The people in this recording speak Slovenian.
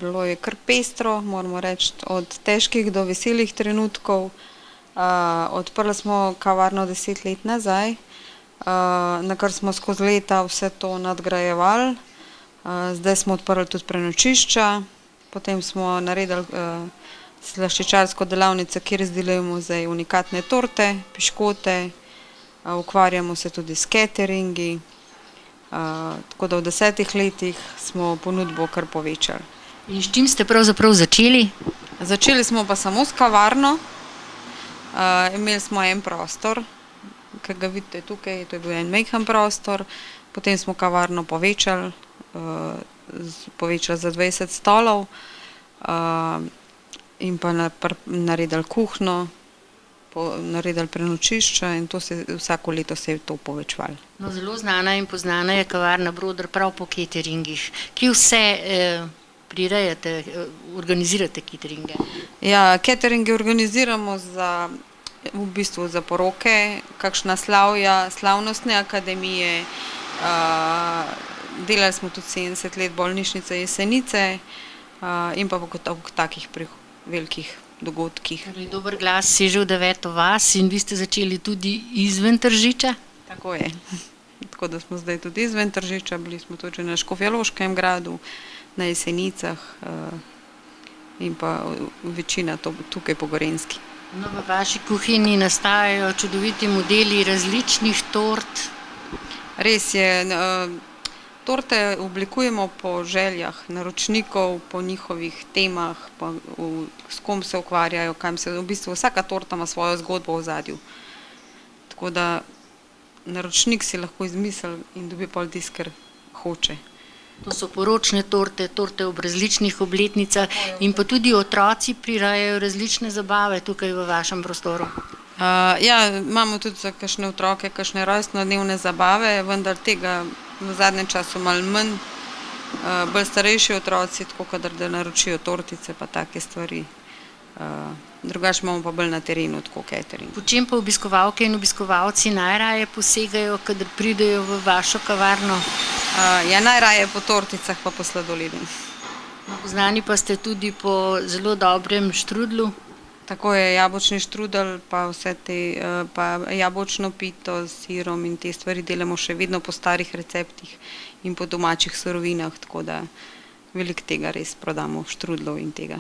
Bilo je kar pestro, moramo reči, od težkih do veselih trenutkov. Odprli smo kavarno 10 let nazaj, na kar smo skozi leta vse to nadgrajevali. Zdaj smo odprli tudi prenočišča, potem smo naredili slaščičarsko delavnico, kjer izdelujemo zdaj unikatne torte, piškote, ukvarjamo se tudi s cateringi, tako da v 10 letih smo ponudbo kar povečali. In s čim ste pravzaprav začeli? Začeli smo pa samo s kavarno. Imeli smo en prostor, ki ga vidite tukaj, to je bil en majhen prostor, potem smo kavarno povečali za 20 stolov in pa naredili kuhinjo, naredili prenočišče in vsako leto se je to povečevalo. No, zelo znana in poznana je kavarna Broder prav po cateringih. Kje vse prirejate, organizirate cateringe? Ja, cateringe organiziramo v bistvu za poroke, kakšna slavja, slavnostne akademije, delali smo tudi 70 let bolnišnice Jesenice in pa v takih velikih dogodkih. Torej, dober glas seže v 9. vas in vi ste začeli tudi izven Tržiča? Tako je. Tako da smo zdaj tudi izven Tržiča, bili smo tudi na Škofjeloškem gradu, na Jesenicah in pa večina tukaj po Gorenjski. No, v vaši kuhinji nastajajo čudoviti modeli različnih tort. Res je, torte oblikujemo po željah naročnikov, po njihovih temah, s kom se ukvarjajo, v bistvu vsaka torta ima svojo zgodbo v ozadju. Tako da naročnik si lahko izmisli in dobi pol tisto, kar hoče. To so poročne torte, torte ob različnih obletnicah in pa tudi otroci prirejajo različne zabave tukaj v vašem prostoru. Ja, imamo tudi za kakšne otroke, kakšne rojstnodnevne zabave, vendar tega v zadnjem času malo manj. Bolj starejši otroci, tako kadar da naročijo tortice pa take stvari. Drugače imamo pa bolj na terenu, tako catering. Po čem pa obiskovalke in obiskovalci najraje posegajo, kadar pridejo v vašo kavarno? Ja, najraje po torticah pa po sladoledu. Poznani pa ste tudi po zelo dobrem štrudlu. Tako je, jabolčni štrudel, pa vse te, pa jabolčno pito s sirom in te stvari delamo še vedno po starih receptih in po domačih surovinah, tako da veliko tega res prodamo, štrudlov in tega.